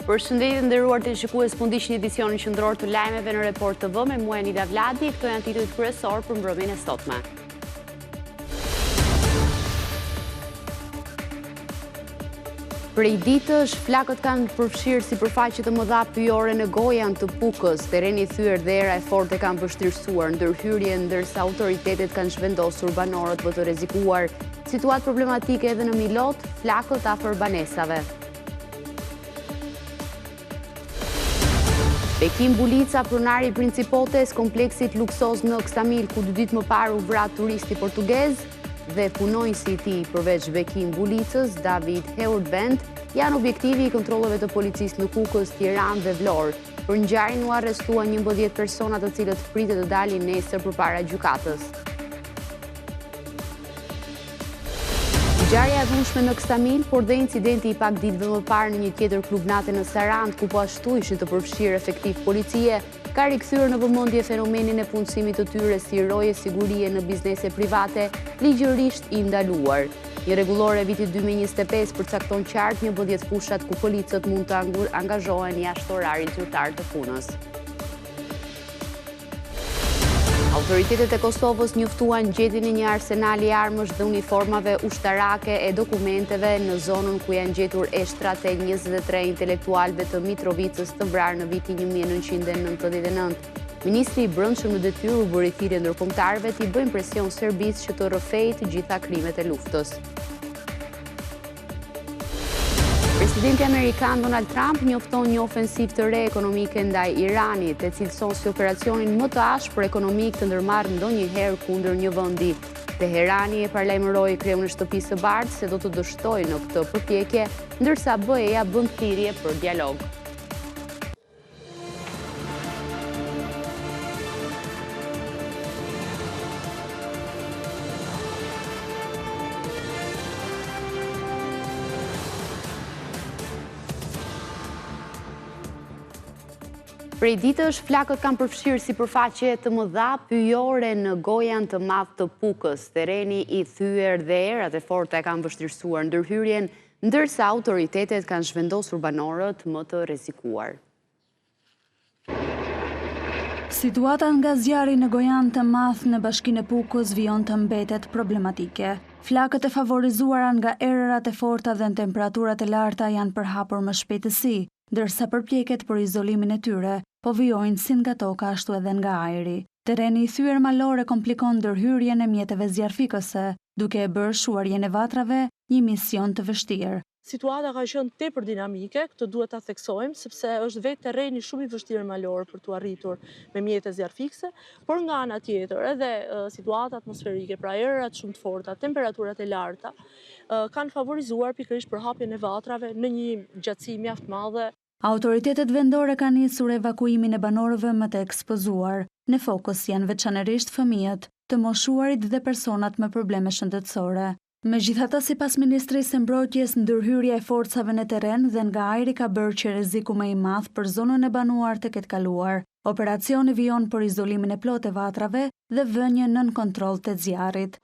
Përshëndetje të nderuar teleshikues, po ndiqni edicionin qendror të lajmeve në Report TV me mua Nida Vladi. Këto janë titujt kryesor për mbrëmjen e sotme. Prej ditësh, flakët kanë përfshirë sipërfaqe të mëdha pyjore në gojën të Pukës. Terreni i thyer dhe era e forte kanë vështirësuar ndërhyrjen, ndërsa autoritetet kanë zhvendosur banorët për të rrezikuar. Situatë problematike edhe në Milot, flakët afër banesave. Bekim Bulica, pronari i principotes kompleksit luksoz në Ksamil, ku 2 ditë më parë u vra turisti portugez, dhe punojësi i tij përveç Bekim Bulicës, David Heurtbend, janë objektivi i kontrolleve të policisë në Kukës, Tiranë dhe Vlorë. Për ngjarjen u arrestuan 11 persona të cilët pritet të dalin nesër përpara gjykatës. Ngjarja e dhunshme në Ksamil, por dhe incidenti i pak ditëve më parë në një tjetër klub nate në Sarand, ku po ashtu ishin të përfshirë efektiv policie, ka rikthyer në vëmendje fenomenin e punësimit të tyre si roje sigurie në biznese private, ligjërisht i ndaluar. Një rregullore e vitit 2025 përcakton qartë 11 fushat ku policët mund të angazhohen jashtë orarit zyrtar të punës. Autoritetet e Kosovës njoftuan gjetjen e një arsenali armësh dhe uniformave ushtarake e dokumenteve në zonën ku janë gjetur eshtrat e 23 intelektualëve të Mitrovicës të vrarë në vitin 1999. Ministri i Brendshëm në detyrë u bëri thirrje ndërkombëtarëve të bëjnë presion Serbisë që të rrëfejë të gjitha krimet e luftës. Presidenti Amerikan Donald Trump njofton një ofensivë të re ekonomike ndaj Iranit, e cilëson si operacionin më të ashpër ekonomik të ndërmarrë ndonjëherë kundër një vendi. Teherani e paralajmëroi kreun e Shtëpisë së Bardhë se do të dështojë në këtë përpjekje, ndërsa BE-ja bën thirrje për dialog. Prej ditësh, flakët kanë përfshirë sipërfaqe të mëdha pyjore në gojën të madh të Pukës. Terreni i thyer dhe erat e forta e kanë vështirësuar ndërhyrjen, ndërsa autoritetet kanë zhvendosur banorët më të rrezikuar. Situata nga zjarri në gojan të madh në bashkinë e Pukës vijon të mbetet problematike. Flakët e favorizuara nga erërat e forta dhe në temperaturat e larta janë përhapur më shpejtësi, ndërsa përpjekjet për izolimin e tyre po vijojnë si nga toka ashtu edhe nga ajri. Terreni i thyer malor e komplikon ndërhyrjen e mjeteve zjarfikëse, duke e bërë shuarjen e vatrave një mision të vështirë. Situata ka qenë tepër dinamike, këtë duhet ta theksojmë, sepse është vetë terreni shumë i vështirë malor për tu arritur me mjete zjarfikse, por nga ana tjetër edhe situata atmosferike, pra erat shumë të forta, temperaturat e larta, kanë favorizuar pikërisht përhapjen e vatrave në një gjatësi mjaft madhe. Autoritetet vendore kanë nisur evakuimin e banorëve më të ekspozuar. Në fokus janë veçanërisht fëmijët, të moshuarit dhe personat me probleme shëndetësore. Megjithatë, sipas Ministrisë së Mbrojtjes, ndërhyrja e forcave në terren dhe nga ajri ka bërë që rreziku më i madh për zonën e banuar të ketë kaluar. Operacioni vijon për izolimin e plotë të vatrave dhe vënien nën kontroll të zjarrit.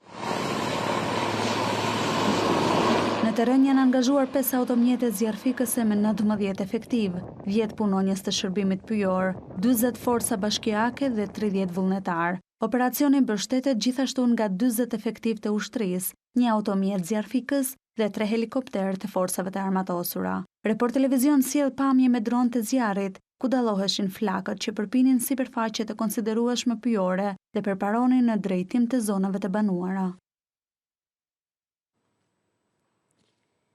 Në terren janë angazhuar 5 automjete zjarfikëse me 19 efektiv, 10 punonjës të shërbimit pyjor, 40 forca bashkiake dhe 30 vullnetar. Operacioni mbështetet gjithashtu nga 40 efektiv të ushtrisë, një automjet zjarfikës dhe 3 helikopterë të forcave të armatosura. Report Televizion sjell pamje me dron të zjarrit, ku dalloheshin flakët që përpinin sipërfaqe të konsiderueshme pyjore dhe përparonin në drejtim të zonave të banuara.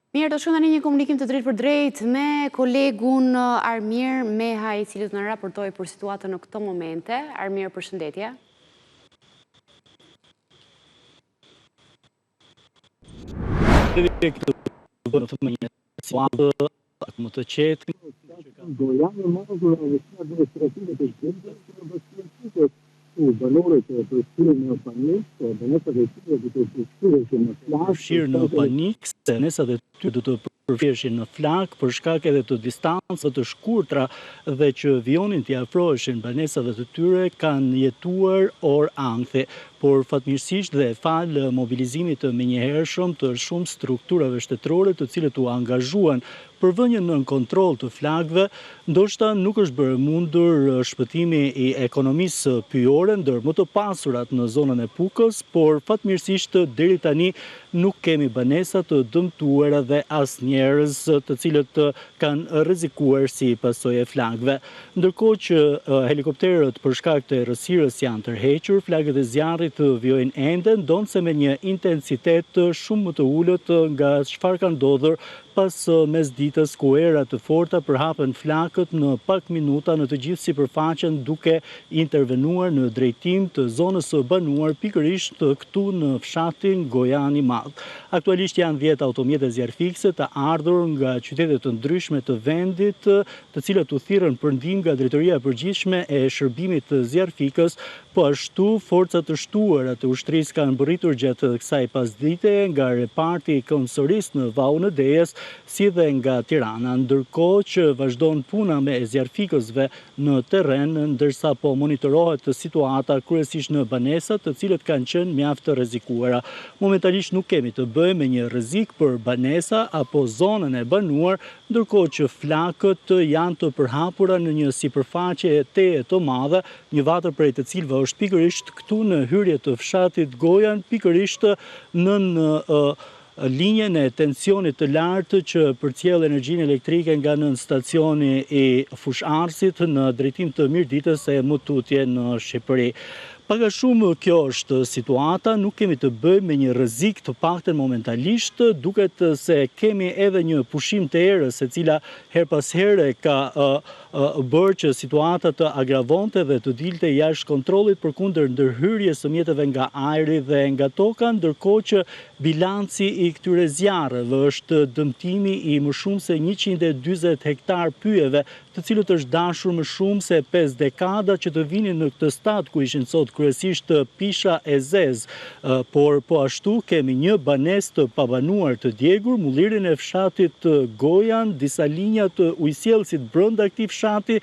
Mirë, do shkojmë tani një komunikim të drejtë për drejtë me kolegun Armir Meha, i cili do na raportojë për situatën në këto momente. Armir, përshëndetje. Këtë do të më një situatë më të qetë. Gojani më në administrative të shkëndës, banorët e përshkyrën në familjes, përfshirë në panik, se banesat e tyre do të përfshirëshin në flak për shkak edhe të distancave të shkurtra dhe që vionin t'i afroheshin banesave të tyre kanë jetuar orë ankthi. Por fatmirësisht dhe falë mobilizimit të menjëhershëm të shumë strukturave shtetërore të cilët u angazhuan për vënien nën kontroll të flakëve, ndoshta nuk është bërë mundur shpëtimi i ekonomisë pyjore ndër më të pasurat në zonën e Pukës, por fatmirësisht deri tani nuk kemi banesa të dëmtuara dhe as njerëz të cilët kanë rrezikuar si pasojë e flakëve. Ndërkohë që helikopterët për shkak të errësirës janë tërhequr, flakët e zjarrit vijojnë ende, ndonse me një intensitet shumë më të ulët nga çfarë ka ndodhur pas mesditës ku era të forta përhapen flakët në pak minuta në të gjithë sipërfaqen duke intervenuar në drejtim të zonës së banuar pikërisht këtu në fshatin Gojani Madh. Aktualisht janë 10 automjete zjarfikse të ardhur nga qytete të ndryshme të vendit, të cilat u thirrën për ndihmë nga Drejtoria e Përgjithshme e Shërbimit të Zjarfikës, po ashtu forcat të shtuara të ushtrisë kanë mbërritur gjatë kësaj pasdite nga reparti Këmbësorisë në Vallën e Dejes, si dhe nga Tirana, ndërkohë që vazhdon puna me zjarfikësve në terren, ndërsa po monitorohet situata kryesisht në banesat, të cilët kanë qenë mjaft të rrezikuara. Momentalisht nuk kemi të bëjmë me një rrezik për banesa apo zonën e banuar, ndërkohë që flakët janë të përhapura në një sipërfaqe teje të madhe, një vatër prej të cilëve është pikërisht këtu në hyrje të fshatit Gojan, pikërisht nën linjen e tensionit të lartë që përcjell energjinë elektrike nga nën stacioni i Fusharsit në drejtim të Mirditës e më tutje në Shqipëri. Paka shumë kjo është situata, nuk kemi të bëjmë me një rrezik të paktën momentalisht, duket se kemi edhe një pushim të erës e cila her pas here ka bërë që situata të agravonte dhe të dilte jashtë kontrollit përkundër ndërhyrjes së mjeteve nga ajri dhe nga toka, ndërkohë që bilanci i këtyre zjarreve është dëmtimi i më shumë se 140 hektar pyjeve, të cilët është dashur më shumë se 5 dekada që të vinin në këtë stad ku ishin sot kryesisht pisha e zezë, por po ashtu kemi një banesë të pabanuar të djegur, mullirin e fshatit Gojan, disa linja të ujësjellësit brenda këtij fshati,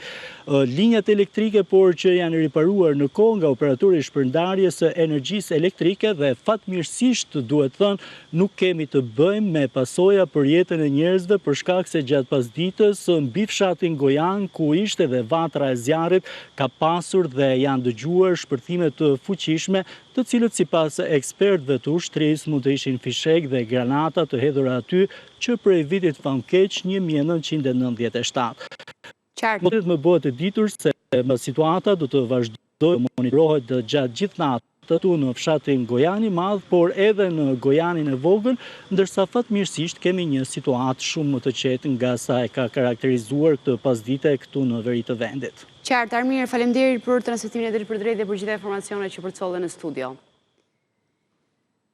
linjat elektrike por që janë riparuar në kohë nga operatori i shpërndarjes së energjisë elektrike dhe fatmirësisht duhet thënë nuk kemi të bëjmë me pasoja për jetën e njerëzve për shkak se gjatë pasditës mbi fshatin Gojan ku ishte dhe vatra e zjarrit ka pasur dhe janë dëgjuar shpërthime të fuqishme, të cilët sipas ekspertëve të ushtrisë mund të ishin fishek dhe granata të hedhura aty që prej vitit famkeq 1997. Po të më bëhet e ditur se situata do të vazhdojë monitorohet gjatë gjithë natës këtu në fshatin Gojani Madh, por edhe në Gojanin e Vogël, ndërsa fatmirësisht kemi një situatë shumë më të qetë nga sa e ka karakterizuar këtë pasdite këtu në veri të vendit. Qartë, Armir, faleminderit për transmetimin e drejtpërdrejtë dhe për gjitha informacionet që përcollen në studio.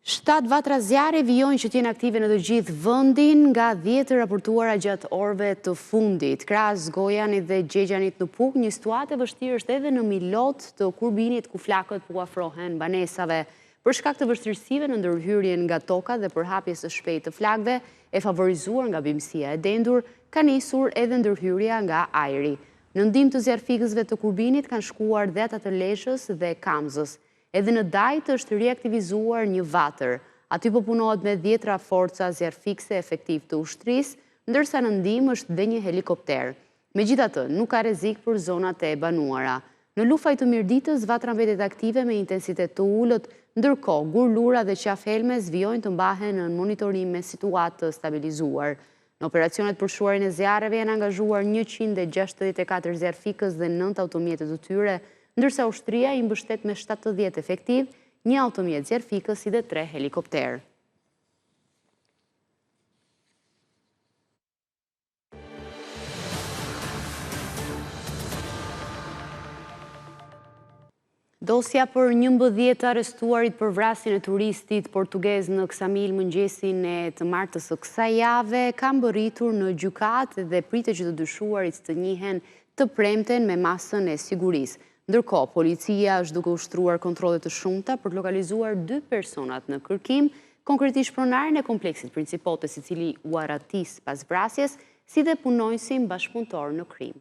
7 vatra zjarri vijojnë që t'jenë aktive në të gjithë vendin nga 10 raportuara gjatë orëve të fundit. Krahas Gojanit dhe Gjegjanit në Pukë, një situatë e vështirë është edhe në Milot të Kurbinit ku flakët po afrohen banesave. Për shkak të vështirësive në ndërhyrjen nga toka dhe përhapjes së shpejtë të flakëve, e favorizuar nga bimësia e dendur, ka nisur edhe ndërhyrja nga ajri. Në ndihmë të zjarfikësve të Kurbinit kanë shkuar dhe ata të Leshës dhe Kamzës. Edhe në Dajt është reaktivizuar një vatër. Aty po punohet me 10 forca zjarfikse efektiv të ushtrisë, ndërsa në ndihmë është dhe një helikopter. Megjithatë, nuk ka rrezik për zonat e banuara. Në lufaj të Mirditës, vatra mbetet aktive me intensitet të ulët, ndërkohë gurlura dhe qafhelmes vijojnë të mbahen në monitorim me situatë të stabilizuar. Në operacionet për shuarin e zjarreve janë angazhuar 164 zjarfikës dhe 9 automjete të tyre, ndërsa ushtria i mbështet me 70 efektiv, një automjet zjarfikës si dhe 3 helikopter. Dosja për 11 të arrestuarit për vrasjen e turistit portugez në Ksamil mëngjesin e të martës së kësaj jave ka mbërritur në gjykatë dhe pritet që të dyshuarit të njihen të premten me masën e sigurisë. Ndërkohë, policia është duke ushtruar kontrolle të shumta për të lokalizuar 2 personat në kërkim, konkretisht pronarin e kompleksit Principotes, i cili u aratis pas vrasjes, si dhe punonjësin bashkëpunëtor në krim.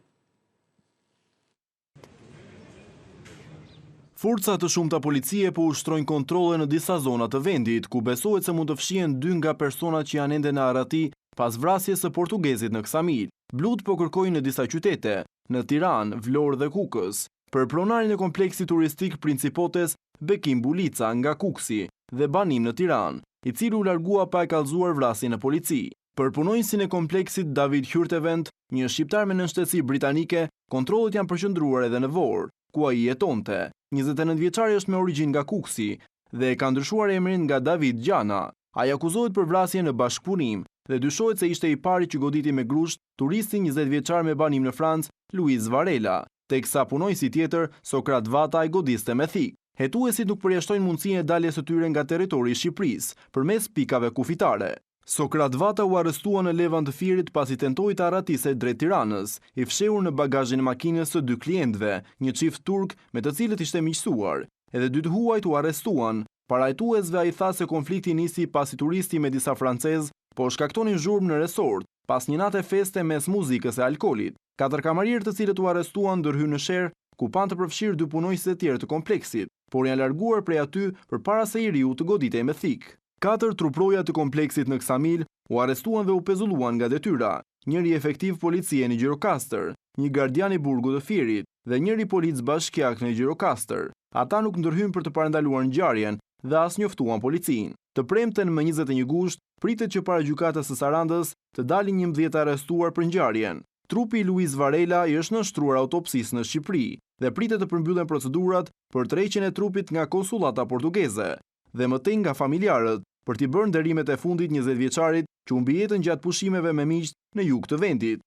Forca të shumta policie po ushtrojnë kontrolle në disa zona të vendit, ku besohet se mund të fshihen 2 nga personat që janë ende në arati pas vrasjes së portugezit në Ksamil. Blut po kërkojnë në disa qytete, në Tiranë, Vlorë dhe Kukës, për pronarin e kompleksit turistik Principotes Bekim Bulica nga Kuksi dhe Banim në Tiranë, i cili u largua pa e kallëzuar vrasjen e polici. Për punonjësin e kompleksit David Hyrtevent, një shqiptar me nënshtetësi britanike, kontrollet janë përqendruar edhe në Vorë, ku ai jetonte. 29 vjeçari është me origjinë nga Kuksi dhe ka ndryshuar emrin nga David Gjana. Ai akuzohet për vrasje në bashkëpunim dhe dyshohet se ishte i pari që goditi me grusht turistin 20 vjeçar me banim në Francë, Luis Varela, teksa punonjësi tjetër, Sokrat Vata, i godiste me thik. Hetuesit nuk përjashtojnë mundësinë e daljes së tyre nga territori i Shqipërisë përmes pikave kufitare. Sokrat Vata u arrestua në Levan të Firit pasi tentoi të arratiste drejt Tiranës, i fshehur në bagazhin e makinës së 2 klientëve, një çift turk me të cilët ishte miqësuar. Edhe 2 të huajt u arrestuan. Parajtuesve ai tha se konflikti nisi pasi turisti me disa francezë po shkaktonin zhurmë në resort, pas një nate feste mes muzikës e alkoolit. 4 kamarirë të cilët u arrestuan ndërhyn në sherr, ku pan të përfshirë 2 punonjës të tjerë të kompleksit, por janë larguar prej aty përpara se i riu të goditej me thik. 4 truproja të kompleksit në Ksamil u arrestuan dhe u pezulluan nga detyra, njëri efektiv policie në Gjirokastër, një gardian i burgut të Firit dhe njëri polic bashkiak në Gjirokastër. Ata nuk ndërhyn për të parandaluar ngjarjen dhe as njoftuan policinë. Të premten më 21 gusht, pritet që para gjykatës së Sarandës të dalin 11 arrestuar për ngjarjen. Trupi i Luis Varela i është nënshtruar autopsisë në Shqipëri dhe pritet të përmbyllen procedurat për tërheqjen e trupit nga konsullata portugeze dhe mëtej nga familjarët për t'i bërë nderimet e fundit 20 vjeçarit që humbi jetën gjatë pushimeve me miq në jug të vendit.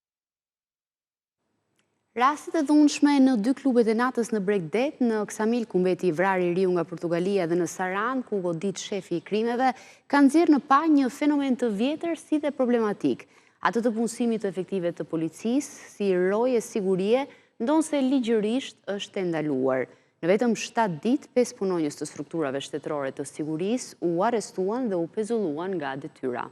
Rastet e dhunshme në 2 klubet e natës në Bregdet, në Ksamil, ku mbeti i vrarë i riu nga Portugalia, dhe në Sarandë, ku godit shefi i krimeve, kanë nxjerrë në pa një fenomen të vjetër si dhe problematik. Atë të punësimit të efektive të policisë, si roje sigurie, ndonse ligjërisht është ndaluar. Në vetëm 7 ditë, 5 punonjës të strukturave shtetërore të sigurisë u arrestuan dhe u pezulluan nga detyra.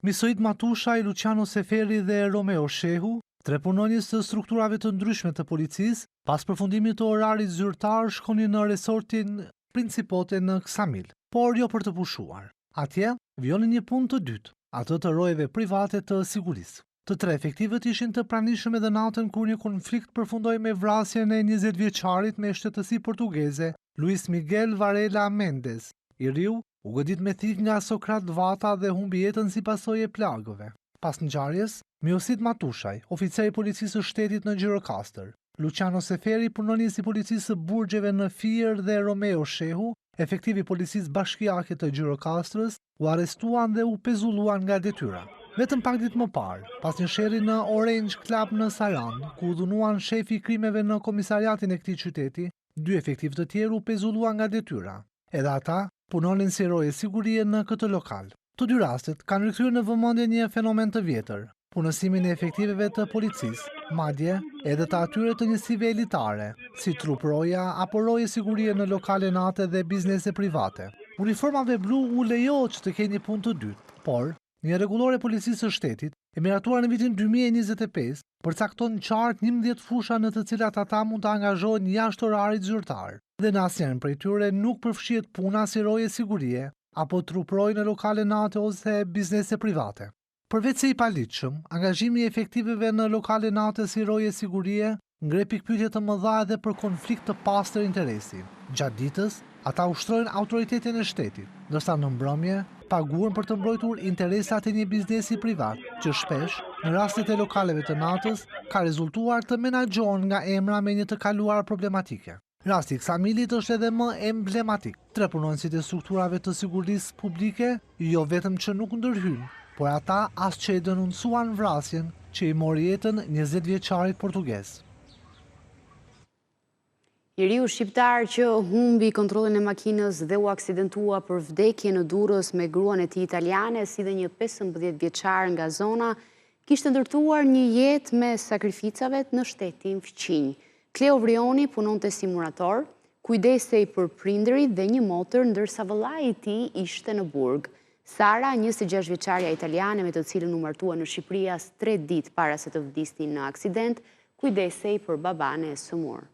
Misoid Matushaj, Luciano Seferi dhe Romeo Shehu, 3 punonjës të strukturave të ndryshme të policisë, pas përfundimit të orarit zyrtar shkonin në resortin Principote në Ksamil, por jo për të pushuar. Atje, vjonin një punë të dytë, atë të rojeve private të sigurisë. Të 3 efektivët ishin të pranishëm edhe natën kur një konflikt përfundoi me vrasjen e 20 vjeçarit me shtetësi portugeze, Luis Miguel Varela Mendes. I riu u godit me thik nga Sokrat Vata dhe humbi jetën si pasojë e plagëve. Pas ngjarjes, Miosit Matushaj, oficer i policisë së shtetit në Gjirokastër, Luciano Seferi, punonjës i policisë së burgjeve në Fier dhe Romeo Shehu, efektiv i policisë bashkiake të Gjirokastrës, u arrestuan dhe u pezulluan nga detyra. Vetëm pak ditë më parë, pas një sherri në Orange Club në Sarandë, ku u dhunuan shefi i krimeve në komisariatin e këtij qyteti, 2 efektiv të tjerë u pezulluan nga detyra. Edhe ata punonin si roje sigurie në këtë lokal. Të 2 rastet kanë rikthyer në vëmendje një fenomen të vjetër, punësimin e efektiveve të policisë, madje edhe të atyre të njësive elitare, si trup roja apo roje sigurie në lokale nate dhe biznese private. Uniformave blu u lejohet që të kenë një punë të dytë, por një rregullor e policisë së shtetit, e miratuar në vitin 2025, përcakton qartë 11 fusha në të cilat ata mund të angazhohen jashtë orarit zyrtar, dhe në asnjërin prej tyre nuk përfshihet puna si roje sigurie apo truproj në lokale nate ose biznese private. Përveç se i paligjshëm, angazhimi i efektiveve në lokale nate si roje sigurie ngre pikpyetje të mëdha edhe për konflikt të pastër interesi. Gjatë ditës, ata ushtrojnë autoritetin e shtetit, ndërsa në mbrëmje paguhen për të mbrojtur interesat e një biznesi privat, që shpesh, në rastet e lokaleve të natës, ka rezultuar të menaxhohen nga emra me një të kaluar problematike. Rasti i Ksamilit është edhe më emblematik. 3 punonjësit e strukturave të sigurisë publike jo vetëm që nuk ndërhyn, por ata as që e denoncuan vrasjen që i mori jetën 20 vjeçarit portugez. I riu shqiptar që humbi kontrollin e makinës dhe u aksidentua për vdekje në Durrës me gruan e tij italiane, si dhe një 15 vjeçar nga zona, kishte ndërtuar një jetë me sakrificave në shtetin fqinj. Kleo Vrioni punonte si murator, kujdesej për prindërit dhe një motër, ndërsa vëllai i tij ishte në burg. Sara, 26 vjeçaria italiane me të cilën u martua në Shqipëri as 3 ditë para se të vdisnin në aksident, kujdesej për baban e sëmur.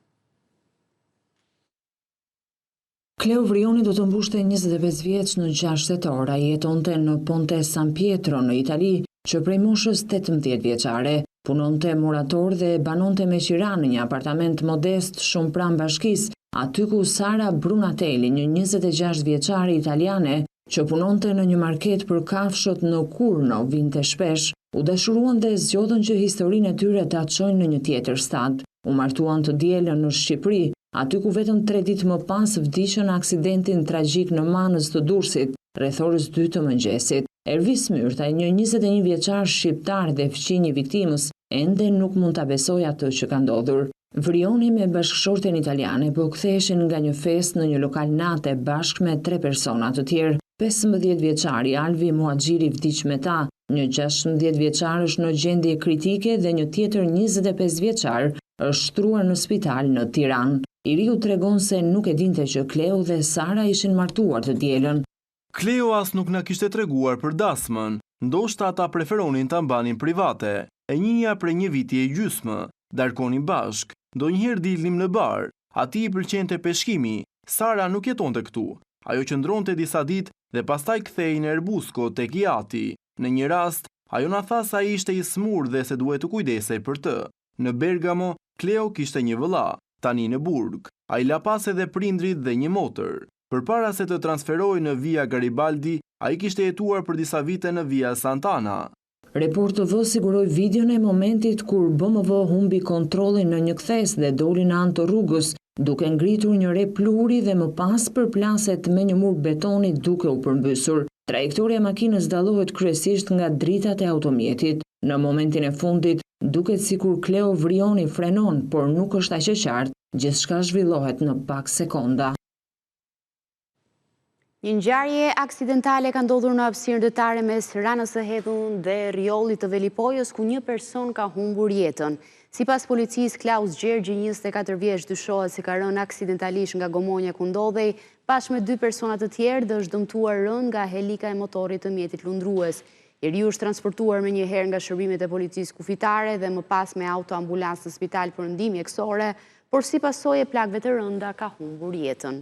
Kleo Vrioni do të mbushte 25 vjeç në 6 tetor. Ai jetonte në Ponte San Pietro në Itali, që prej moshës 18 vjeçare. Punonte murator dhe banonte me qira në një apartament modest shumë pranë bashkisë, aty ku Sara Brunatelli, një 26 vjeçare italiane, që punonte në një market për kafshët në Kurno, vinte shpesh, u dashuruan dhe zgjodhen që historinë e tyre ta çojnë në një tjetër stad. U martuan të dielën në Shqipëri, aty ku vetëm 3 ditë më pas vdiqën në aksidentin tragjik në Manës të Durrësit, rreth orës 2 të mëngjesit. Ervis Myrtaj, një 21 vjeçar shqiptar dhe fqinj i viktimës, ende nuk mund ta besojë atë që ka ndodhur. Vrioni me bashkëshorten italiane po ktheheshin nga një festë në një lokal nate bashkë me 3 persona të tjerë. 15 vjeçari Alvi Muaxhiri vdiq me ta, një 16 vjeçar është në gjendje kritike dhe një tjetër 25 vjeçar është shtruar në spital në Tiranë. I riu tregon se nuk e dinte që Kleo dhe Sara ishin martuar të dielën. Kleo as nuk na kishte treguar për dasmën, ndoshta ata preferonin ta mbanin private. E njëja prej një viti e gjysmë, darkonin bashk, ndonjëherë dilnim në bar. Atij i pëlqente peshkimi, Sara nuk jetonte këtu. Ajo qëndronte disa ditë dhe pastaj kthehej në Erbusko tek Iati. Në një rast, ajo na tha se ai ishte i smur dhe se duhet të kujdesej për të. Në Bergamo, Kleo kishte një vëlla, tani në burg. Ai la pas edhe prindrit dhe një motër. Përpara se të transferojë në Via Garibaldi, ai kishte jetuar për disa vite në Via Sant'Ana. Report TV siguroi videon e momentit kur BMW humbi kontrollin në një kthes dhe doli në anë të rrugës, duke ngritur një re pluri dhe më pas përplaset me një mur betoni duke u përmbysur. Trajektoria e makinës dallohet kryesisht nga dritat e automjetit. Në momentin e fundit, duket sikur Kleo Vrioni frenon, por nuk është aq e qartë. Gjithçka zhvillohet në pak sekonda. Një ngjarje aksidentale ka ndodhur në hapësirën ndërtare mes Ranës së Hedhun dhe Rjollit të Velipojës, ku një person ka humbur jetën. Sipas policisë, Klaus Gjergji, 24 vjeç, dyshohet se ka rënë aksidentalisht nga gomonja ku ndodhej, bashkë me 2 persona të tjerë dhe është dëmtuar rënd nga helika e motorit të mjetit lundrues. Njeriu është transportuar me njëherë nga shërbimet e policisë kufitare dhe më pas me autoambulancë në spital për ndihmë mjekësore, por si pasojë e plagëve të rënda ka humbur jetën.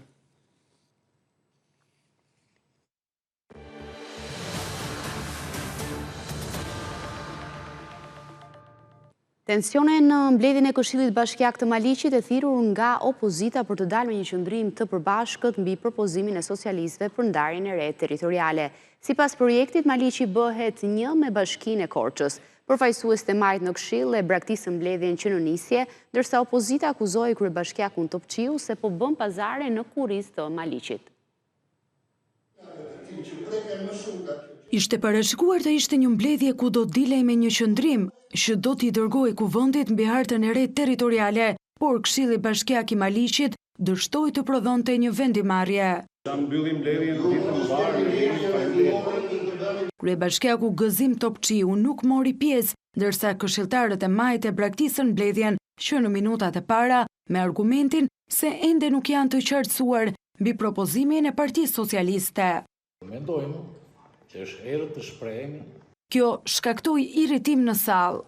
Tensione në mbledhjen e Këshillit Bashkiak të Maliqit e thirrur nga opozita për të dalë me një qëndrim të përbashkët mbi propozimin e socialistëve për ndarjen e re territoriale. Sipas projektit, Maliqi bëhet një me Bashkinë e Korçës. Përfaqësues të majt në Këshill e braktisën mbledhjen që në nisje, ndërsa opozita akuzoi kryebashkiakun Topçiu se po bën pazare në kurrizë të Maliqit. Ishte parashikuar të ishte një mbledhje ku do dilej me një qëndrim që do t'i dërgojë kuvendit mbi hartën e re territoriale, por Këshilli Bashkiak i Maliqit dështoi të prodhonte një vendimarrje. Kryebashkiaku Gëzim Topçiu nuk mori pjesë, ndërsa këshilltarët e majt e braktisën mbledhjen që në minutat e para me argumentin se ende nuk janë të qartësuar mbi propozimin e Partisë Socialiste. Mendojmë që është herë të shprehemi. Kjo shkaktoi irritim në sallë.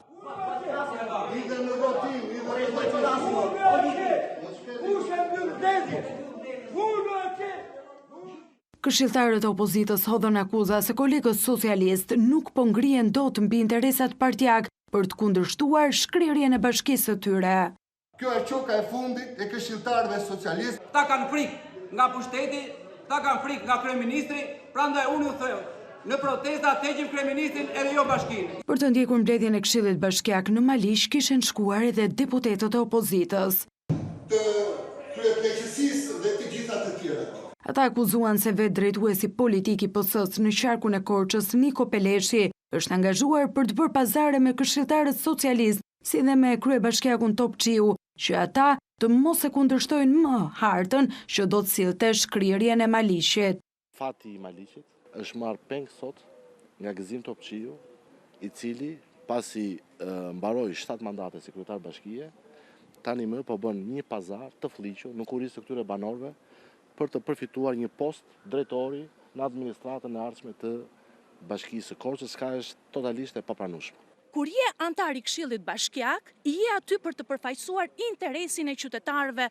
Këshilltarët e opozitës hodhën akuza se kolegët socialist nuk po ngrihen dot mbi interesat partijak për të kundërshtuar shkrirjen e bashkisë së tyre. Kjo është çoka e fundit e këshilltarëve socialistë. Ta kanë frikë nga pushteti, ta kanë frikë nga kryeministri, prandaj unë ju them, në protesta heqim kryeministrin edhe jo bashkinë. Për të ndjekur mbledhjen e Këshillit Bashkiak në Maliq kishin shkuar edhe deputetët e opozitës. Të kryeplagësisë dhe të gjitha të tjerët. Ata akuzuan se vetë drejtuesi politik i PS-s në qarkun e Korçës, Niko Peleshi, është angazhuar për të bërë pazare me këshilltarët socialist, si dhe me kryebashkiakun Topçiu, që ata të mos e kundërshtojnë më hartën që do të sillte shkrirjen e Maliqit. Fati i Maliqit është marrë peng sot nga Gëzim Topçiu, i cili pasi mbaroi 7 mandate si kryetar bashkie, tani më po bën një pazar të fliqur në kurisë të këtyre banorëve për të përfituar një post drejtori në administratën e ardhshme të bashkisë së Korçës, ka është totalisht e papranueshme. Kur je antar i Këshillit Bashkiak, je aty për të përfaqësuar interesin e qytetarëve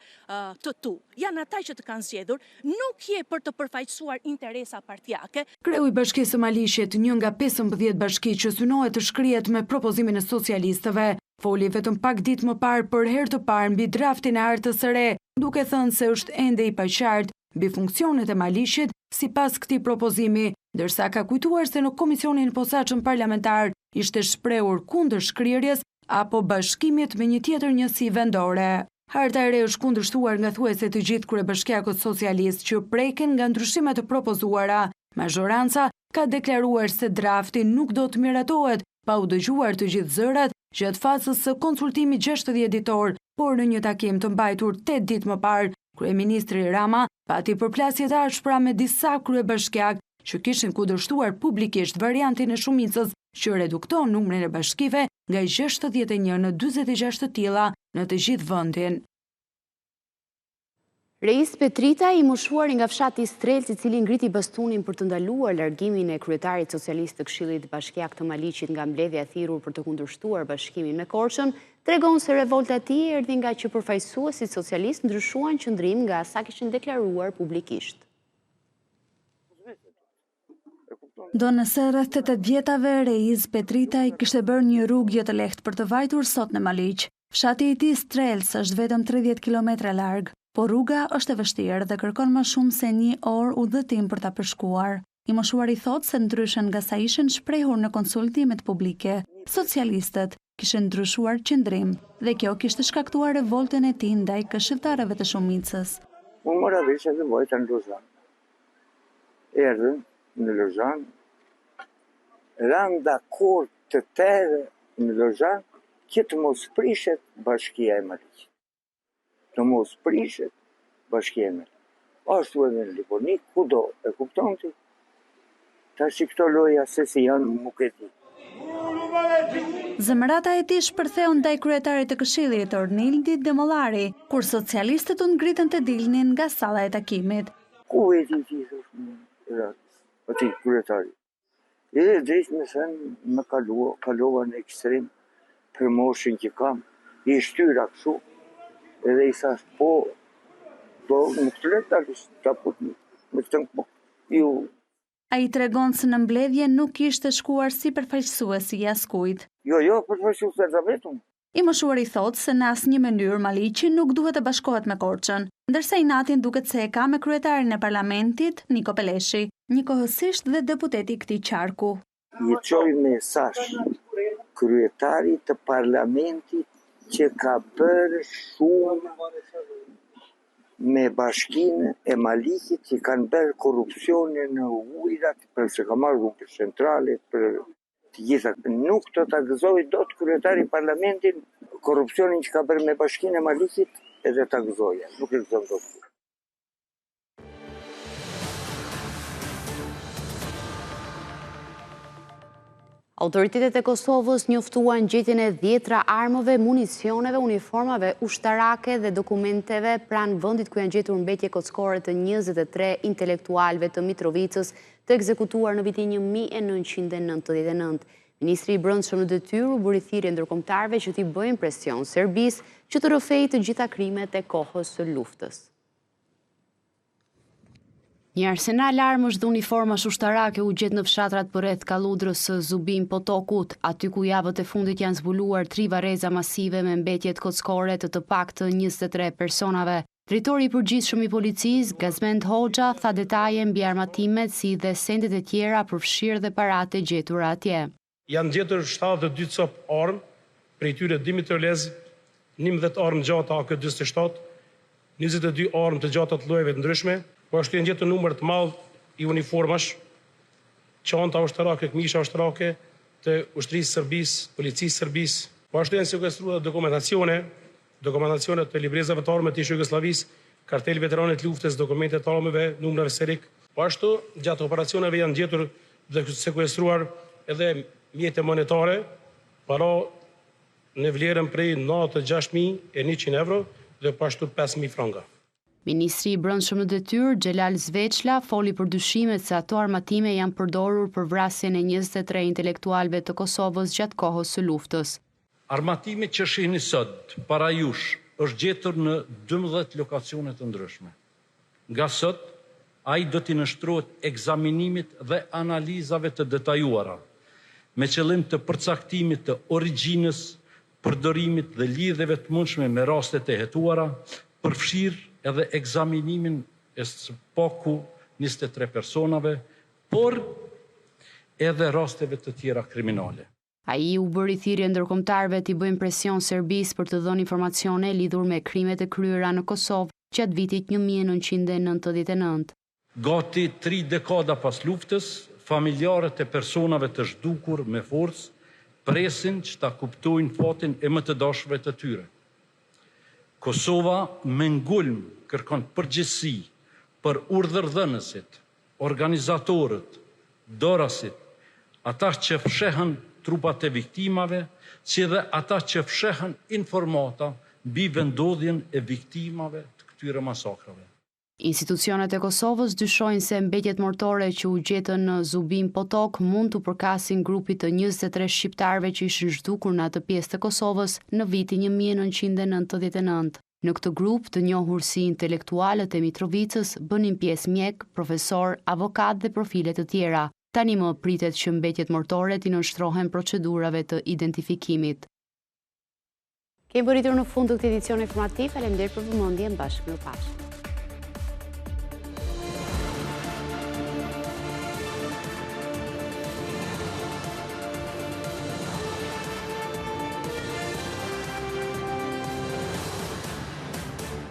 të tu. Janë ata që të kanë zgjedhur, nuk je për të përfaqësuar interesa partijake. Kreu i Bashkisë së Maliqit, një nga 15 bashki që synohet të shkrihet me propozimin e socialistëve, foli vetëm pak ditë më parë për herë të parë mbi draftin e hartës së re, duke thënë se është ende i paqartë mbi funksionet e Maliqit sipas këtij propozimi, ndërsa ka kujtuar se në komisionin e posaçëm parlamentar ishte shprehur kundër shkrirjes apo bashkimit me një tjetër njësi vendore. Harta e re është kundërshtuar nga thuajse të gjithë kryebashkiakët socialist që preken nga ndryshimet të propozuara. Mazhoranca ka deklaruar se drafti nuk do të miratohet pa u dëgjuar të gjithë zërat gjatë fazës së konsultimit 60 ditor, por në një takim të mbajtur 8 ditë më parë, kryeministri Rama pati përplasje të ashpra me disa kryebashkiak që kishin kundërshtuar publikisht variantin e shumicës që redukton numrin e bashkive nga 61 në 46 të tilla në të gjithë vendin. Reis Petrita, i moshuar nga fshati Strelc, i cili ngriti bastunin për të ndaluar largimin e kryetarit socialist të Këshillit Bashkiak të Maliqit nga mbledhja e thirrur për të kundërshtuar bashkimin me Korçën, tregon se revolta e tij erdhi nga që përfaqësuesit socialist ndryshuan qëndrim nga sa kishin deklaruar publikisht. Do nëse rreth 8 vjetave, Reis Petrita i kishte bërë një rrugë jo të lehtë për të vajtur sot në Maliq. Fshati i tij Strelc është vetëm 30 kilometra larg, por rruga është e vështirë dhe kërkon më shumë se 1 orë udhëtim për ta përshkuar. I moshuari thotë se ndryshe nga sa ishin shprehur në konsultimet publike, socialistët kishin ndryshuar qëndrim dhe kjo kishte shkaktuar revoltën e tij ndaj këshilltarëve të shumicës. Unë mora vesh edhe vojta në Lozan. Erdhën në Lozan, randa kur të tërë në Lozan, që të mos prishet bashkia e Maliqit. Të mos prishet bashkia e Maliqit. Ashtu edhe në Livornik, kudo e kupton ti, ta që këto loja se si janë nuk e di. Zemrata e tij shpërtheu ndaj kryetarit të Këshillit Ornildi Demollari, kur socialistët u ngritën të dilnin nga salla e takimit. Ku e di ti thosh ati kryetari? Edhe drejt me thënë më kalova në ekstrem për moshën që kam, i shtyra kështu, edhe i thash po nuk të letë ta put me të po, ju. A i tregon se në mbledhje nuk ishte shkuar si përfaqësuesi i askujt. Jo, përfaqësues e vetëm. I moshuari thotë se në asnjë mënyrë Maliqi nuk duhet të bashkohet me Korçën, ndërsa Inatin duket se e ka me kryetarin e parlamentit, Niko Peleshi, njëkohësisht dhe deputeti i këtij qarku. I çoj mesazh kryetari të parlamentit që ka bërë shumë me bashkinë e Maliqit, që kanë bërë korrupsione në ujrat, për se ka marrë për centrale, për të gjitha. Nuk të ta gëzoj dot kryetari parlamentin korrupsionin që ka bërë me bashkinë e Maliqit, edhe ta gëzoja. Nuk e gëzon dot. Autoritetet e Kosovës njoftuan gjetjen e 10 armëve, municioneve, uniformave ushtarake dhe dokumenteve pranë vendit ku janë gjetur mbetje kockore të 23 intelektualëve të Mitrovicës të ekzekutuar në vitin 1999. Ministri i Brendshëm në detyrë u bëri thirrje ndërkombëtarëve që t'i bëjnë presion Serbisë që të rrëfejë të gjitha krimet e kohës së luftës. Një arsenal armësh dhe uniformash ushtarake u gjet në fshatrat përreth Kalludrës së Zubin Potokut, aty ku javët e fundit janë zbuluar 3 varreza masive me mbetjet kockore të paktën 23 personave. Drejtori i përgjithshëm i policisë, Gazmend Hoxha, tha detaje mbi armatimet si dhe sendet e tjera përfshirë dhe paratë gjetura atje. Janë gjetur 72 cop armë, prej tyre dimitrolez, 11 armë gjata AK-47, 22 armë të gjata të llojeve të ndryshme. Po ashtu janë gjetur numër të madh i uniformash, çanta ushtarake, këmisha ushtarake të ushtrisë Serbisë, policisë Serbisë. Po ashtu janë sekuestruar dokumentacione të librezave të armëve të Jugosllavisë, kartel veteranët luftës, dokumente të armëve, numrave serik. Po ashtu gjatë operacioneve janë gjetur dhe sekuestruar edhe mjete monetare, para në vlerën prej 96.100 euro dhe pashtu 5.000 franga. Ministri i Brendshëm në detyrë, Xhelal Zveçla, foli për dyshimet se ato armatime janë përdorur për vrasjen e 23 intelektualëve të Kosovës gjatë kohës së luftës. Armatimi që shihni sot para jush është gjetur në 12 lokacione të ndryshme. Nga sot, ai do t'i nështrohet ekzaminimit dhe analizave të detajuara, me qëllim të përcaktimit të origjinës, përdorimit dhe lidhjeve të mundshme me rastet e hetuara, përfshirë edhe ekzaminimin e së paku 23 personave, por edhe rasteve të tjera kriminale. Ai u bëri thirrje ndërkombëtarëve t'i bëjnë presion Serbisë për të dhënë informacione lidhur me krimet e kryera në Kosovë gjatë vitit 1999. Gati 3 dekada pas luftës, familjarët e personave të zhdukur me forcë presin që ta kuptojnë fatin e më të dashurve të tyre. Kosova me ngulm kërkon përgjegjësi për urdhërdhënësit, organizatorët, dorasit, ata që fshehen trupat e viktimave, si dhe ata që fshehen informata mbi vendodhjen e viktimave të këtyre masakrave. Institucionet e Kosovës dyshojnë se mbetjet mortore që u gjetën në Zubin Potok mund të përkasin grupit të 23 shqiptarëve që ishin zhdukur në atë pjesë të Kosovës në vitin 1999. Në këtë grup të njohur si intelektualët e Mitrovicës bënin pjesë mjek, profesor, avokat dhe profile të tjera. Tani më pritet që mbetjet mortore t'i nënshtrohen procedurave të identifikimit. Kemi bërritur në fund të këtij edicioni informativ. Faleminderit për vëmendjen. Bashkë mirupafshim.